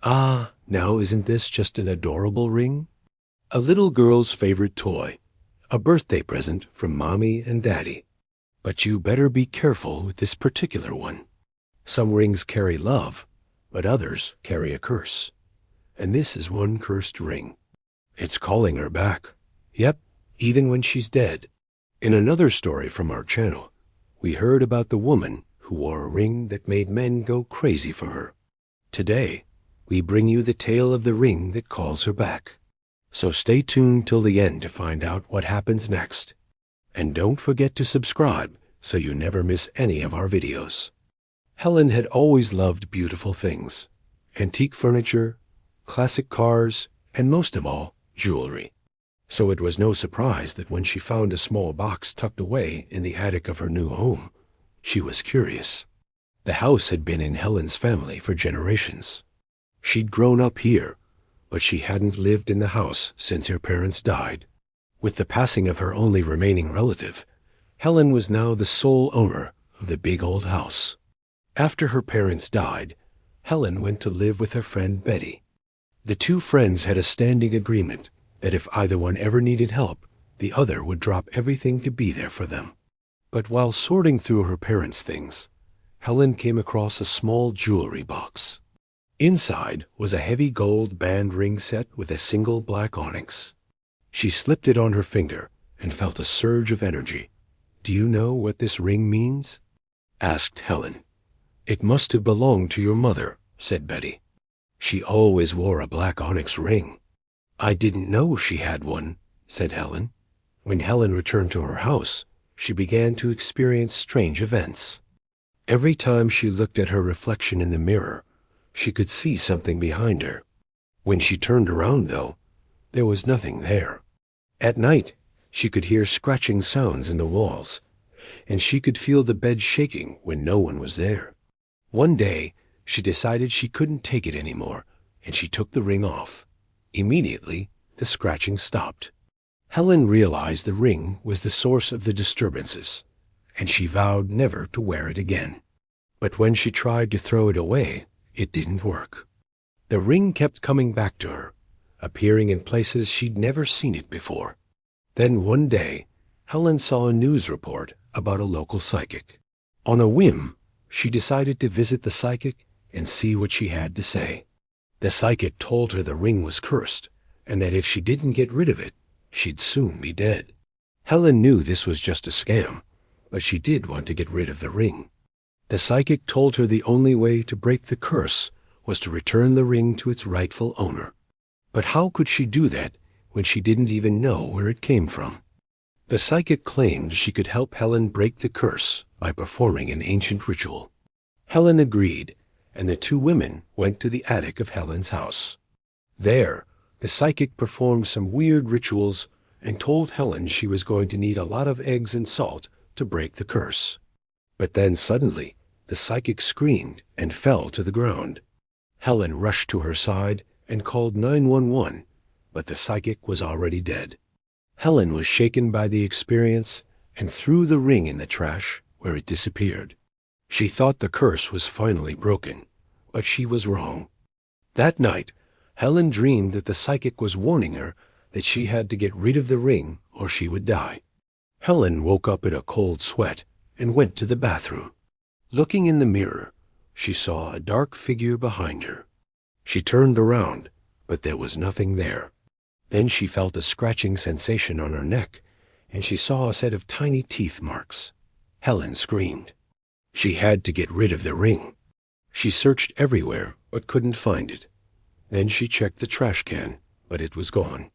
Ah, now isn't this just an adorable ring? A little girl's favorite toy, a birthday present from Mommy and Daddy. But you better be careful with this particular one. Some rings carry love, but others carry a curse. And this is one cursed ring. It's calling her back. Yep, even when she's dead. In another story from our channel, we heard about the woman who wore a ring that made men go crazy for her. Today, we bring you the tale of the ring that calls her back. So stay tuned till the end to find out what happens next. And don't forget to subscribe so you never miss any of our videos. Helen had always loved beautiful things, antique furniture, classic cars, and most of all, jewelry. So it was no surprise that when she found a small box tucked away in the attic of her new home, she was curious. The house had been in Helen's family for generations. She'd grown up here, but she hadn't lived in the house since her parents died. With the passing of her only remaining relative, Helen was now the sole owner of the big old house. After her parents died, Helen went to live with her friend Betty. The two friends had a standing agreement that if either one ever needed help, the other would drop everything to be there for them. But while sorting through her parents' things, Helen came across a small jewelry box. Inside was a heavy gold band ring set with a single black onyx. She slipped it on her finger and felt a surge of energy. "Do you know what this ring means?" asked Helen. "It must have belonged to your mother," said Betty. "She always wore a black onyx ring." "I didn't know she had one," said Helen. When Helen returned to her house, she began to experience strange events. Every time she looked at her reflection in the mirror, she could see something behind her. When she turned around, though, there was nothing there. At night, she could hear scratching sounds in the walls, and she could feel the bed shaking when no one was there. One day, she decided she couldn't take it anymore, and she took the ring off. Immediately, the scratching stopped. Helen realized the ring was the source of the disturbances, and she vowed never to wear it again. But when she tried to throw it away, it didn't work. The ring kept coming back to her, appearing in places she'd never seen it before. Then one day, Helen saw a news report about a local psychic. On a whim, she decided to visit the psychic and see what she had to say. The psychic told her the ring was cursed, and that if she didn't get rid of it, she'd soon be dead. Helen knew this was just a scam, but she did want to get rid of the ring. The psychic told her the only way to break the curse was to return the ring to its rightful owner. But how could she do that when she didn't even know where it came from? The psychic claimed she could help Helen break the curse by performing an ancient ritual. Helen agreed, and the two women went to the attic of Helen's house. There, the psychic performed some weird rituals and told Helen she was going to need a lot of eggs and salt to break the curse. But then suddenly, the psychic screamed and fell to the ground. Helen rushed to her side and called 911, but the psychic was already dead. Helen was shaken by the experience and threw the ring in the trash, where it disappeared. She thought the curse was finally broken, but she was wrong. That night, Helen dreamed that the psychic was warning her that she had to get rid of the ring or she would die. Helen woke up in a cold sweat and went to the bathroom. Looking in the mirror, she saw a dark figure behind her. She turned around, but there was nothing there. Then she felt a scratching sensation on her neck, and she saw a set of tiny teeth marks. Helen screamed. She had to get rid of the ring. She searched everywhere, but couldn't find it. Then she checked the trash can, but it was gone.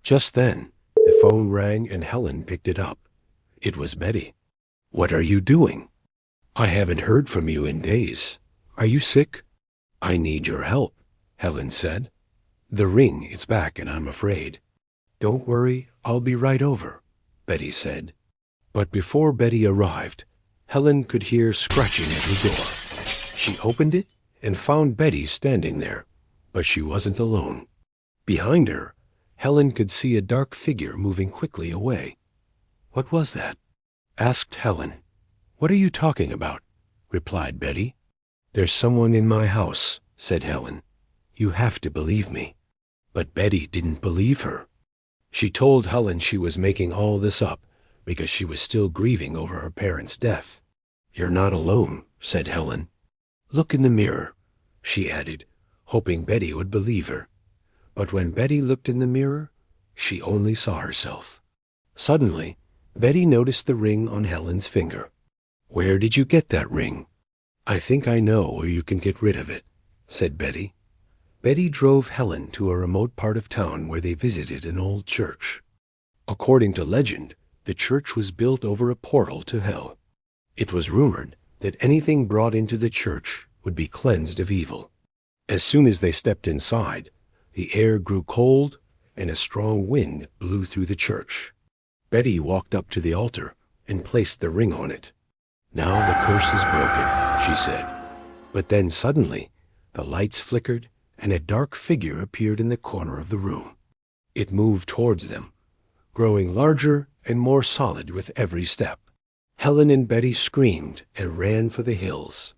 Just then, the phone rang and Helen picked it up. It was Betty. "What are you doing? I haven't heard from you in days. Are you sick?" "I need your help," Helen said. "The ring is back and I'm afraid." "Don't worry, I'll be right over," Betty said. But before Betty arrived, Helen could hear scratching at her door. She opened it and found Betty standing there, but she wasn't alone. Behind her, Helen could see a dark figure moving quickly away. "What was that?" asked Helen. "What are you talking about?" replied Betty. "There's someone in my house," said Helen. You have to believe me." But Betty didn't believe her. She told Helen she was making all this up because she was still grieving over her parents' death. "You're not alone," said Helen. "Look in the mirror," she added, hoping Betty would believe her. But when Betty looked in the mirror, she only saw herself. Suddenly, Betty noticed the ring on Helen's finger. "Where did you get that ring?" "I think I know where you can get rid of it," said Betty. Betty drove Helen to a remote part of town where they visited an old church. According to legend, the church was built over a portal to hell. It was rumored that anything brought into the church would be cleansed of evil. As soon as they stepped inside, the air grew cold and a strong wind blew through the church. Betty walked up to the altar and placed the ring on it. "Now the curse is broken," she said. But then suddenly, the lights flickered and a dark figure appeared in the corner of the room. It moved towards them, growing larger and more solid with every step. Helen and Betty screamed and ran for the hills.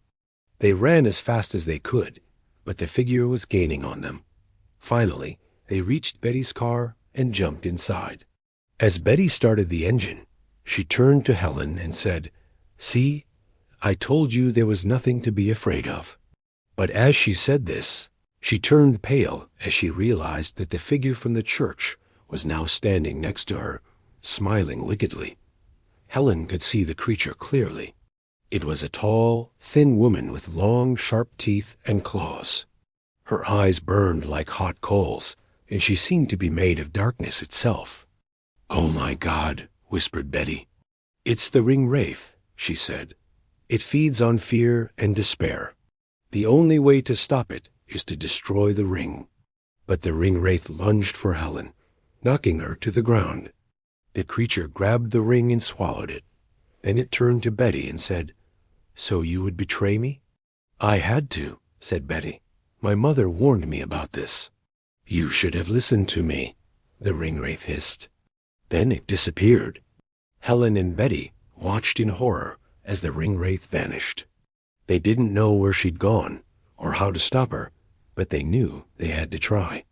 They ran as fast as they could, but the figure was gaining on them. Finally, they reached Betty's car and jumped inside. As Betty started the engine, she turned to Helen and said, "See, I told you there was nothing to be afraid of." But as she said this, she turned pale as she realized that the figure from the church was now standing next to her, smiling wickedly. Helen could see the creature clearly. It was a tall, thin woman with long, sharp teeth and claws. Her eyes burned like hot coals, and she seemed to be made of darkness itself. "Oh my God," whispered Betty. "It's the ring wraith," she said. "It feeds on fear and despair. The only way to stop it is to destroy the ring." But the ring wraith lunged for Helen, knocking her to the ground. The creature grabbed the ring and swallowed it. Then it turned to Betty and said, "So you would betray me?" "I had to," said Betty. "My mother warned me about this." "You should have listened to me," the ring wraith hissed. Then it disappeared. Helen and Betty watched in horror as the ring wraith vanished. They didn't know where she'd gone or how to stop her, but they knew they had to try.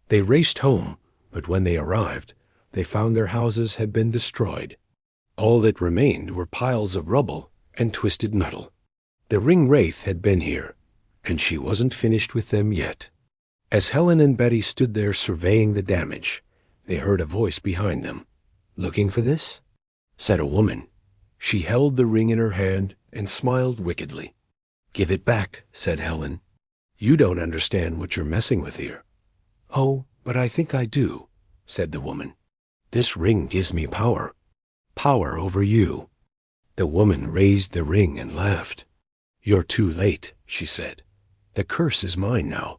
They raced home, but when they arrived, they found their houses had been destroyed. All that remained were piles of rubble and twisted metal. The ring wraith had been here, and she wasn't finished with them yet. As Helen and Betty stood there surveying the damage, they heard a voice behind them. "Looking for this?" said a woman. She held the ring in her hand and smiled wickedly. "Give it back," said Helen. "You don't understand what you're messing with here." "Oh, but I think I do," said the woman. "This ring gives me power. Power over you." The woman raised the ring and laughed. "You're too late," she said. "The curse is mine now."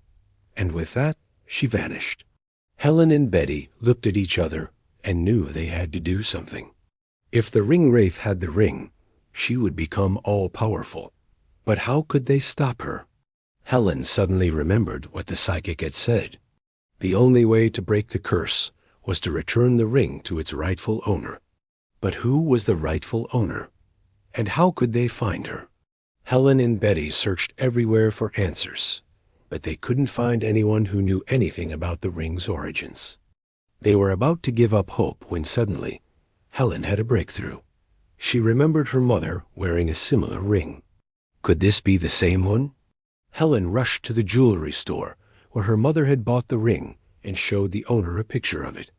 And with that, she vanished. Helen and Betty looked at each other and knew they had to do something. If the ring wraith had the ring, she would become all-powerful. But how could they stop her? Helen suddenly remembered what the psychic had said. The only way to break the curse was to return the ring to its rightful owner. But who was the rightful owner? And how could they find her? Helen and Betty searched everywhere for answers, but they couldn't find anyone who knew anything about the ring's origins. They were about to give up hope when suddenly Helen had a breakthrough. She remembered her mother wearing a similar ring. Could this be the same one? Helen rushed to the jewelry store where her mother had bought the ring and showed the owner a picture of it.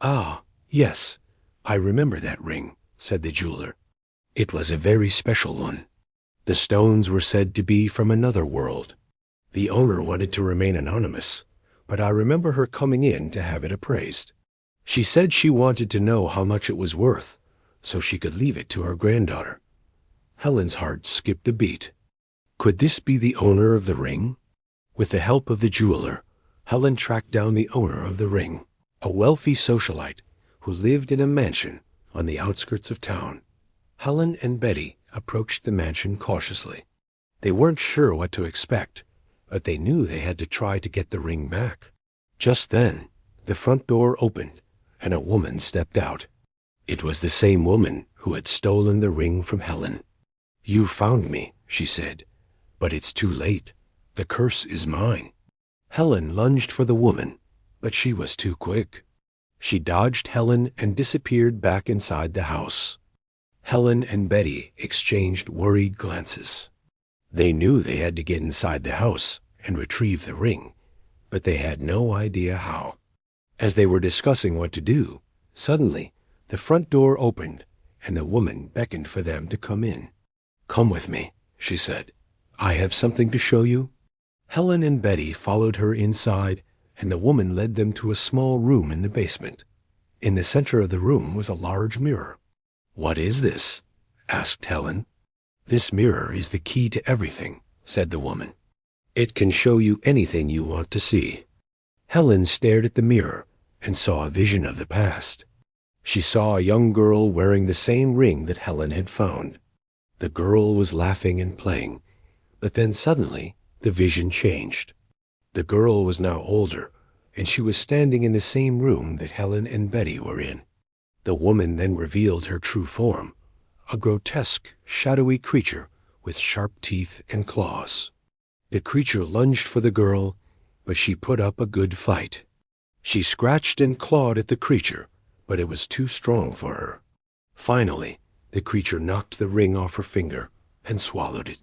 "Ah, yes, I remember that ring," said the jeweler. "It was a very special one. The stones were said to be from another world. The owner wanted to remain anonymous, but I remember her coming in to have it appraised. She said she wanted to know how much it was worth, so she could leave it to her granddaughter." Helen's heart skipped a beat. Could this be the owner of the ring? With the help of the jeweler, Helen tracked down the owner of the ring, a wealthy socialite who lived in a mansion on the outskirts of town. Helen and Betty approached the mansion cautiously. They weren't sure what to expect, but they knew they had to try to get the ring back. Just then, the front door opened, and a woman stepped out. It was the same woman who had stolen the ring from Helen. "You found me," she said, "but it's too late. The curse is mine." Helen lunged for the woman, but she was too quick. She dodged Helen and disappeared back inside the house. Helen and Betty exchanged worried glances. They knew they had to get inside the house and retrieve the ring, but they had no idea how. As they were discussing what to do, suddenly the front door opened and the woman beckoned for them to come in. "Come with me," she said. "I have something to show you." Helen and Betty followed her inside, and the woman led them to a small room in the basement. In the center of the room was a large mirror. "What is this?" asked Helen. "This mirror is the key to everything," said the woman. "It can show you anything you want to see." Helen stared at the mirror and saw a vision of the past. She saw a young girl wearing the same ring that Helen had found. The girl was laughing and playing, but then suddenly the vision changed. The girl was now older, and she was standing in the same room that Helen and Betty were in. The woman then revealed her true form, a grotesque, shadowy creature with sharp teeth and claws. The creature lunged for the girl, but she put up a good fight. She scratched and clawed at the creature, but it was too strong for her. Finally, the creature knocked the ring off her finger and swallowed it.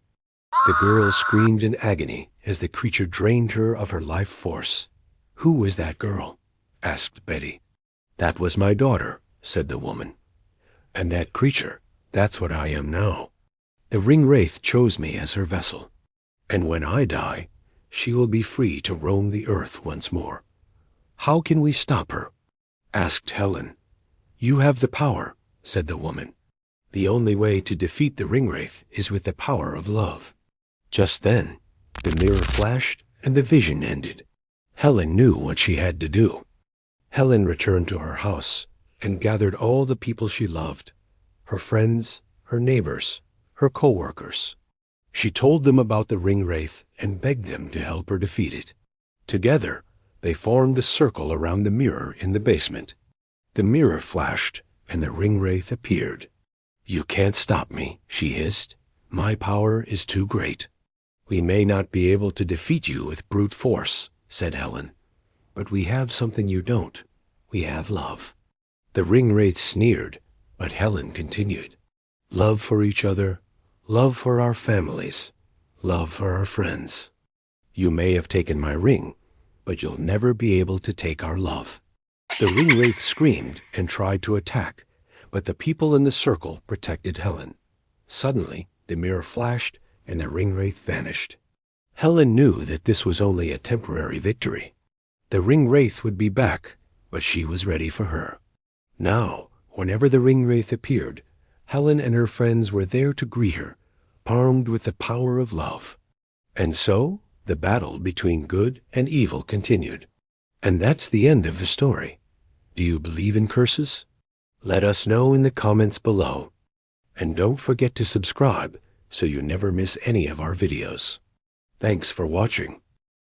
The girl screamed in agony as the creature drained her of her life force. "Who was that girl?" asked Betty. "That was my daughter," said the woman. "And that creature, that's what I am now. The ring wraith chose me as her vessel. And when I die, she will be free to roam the earth once more." "How can we stop her?" asked Helen. "You have the power," said the woman. "The only way to defeat the ring wraith is with the power of love." Just then, the mirror flashed and the vision ended. Helen knew what she had to do. Helen returned to her house and gathered all the people she loved, her friends, her neighbors, her co-workers. She told them about the ring wraith and begged them to help her defeat it. Together, they formed a circle around the mirror in the basement. The mirror flashed and the ring wraith appeared. "You can't stop me," she hissed. "My power is too great." "We may not be able to defeat you with brute force," said Helen, "but we have something you don't. We have love." The ring wraith sneered, but Helen continued. "Love for each other, love for our families, love for our friends. You may have taken my ring, but you'll never be able to take our love." The ring wraith screamed and tried to attack, but the people in the circle protected Helen. Suddenly, the mirror flashed and the ring wraith vanished. Helen knew that this was only a temporary victory. The ring wraith would be back, but she was ready for her. Now, whenever the ring wraith appeared, Helen and her friends were there to greet her, armed with the power of love. And so, the battle between good and evil continued. And that's the end of the story. Do you believe in curses? Let us know in the comments below. And don't forget to subscribe so you never miss any of our videos. Thanks for watching.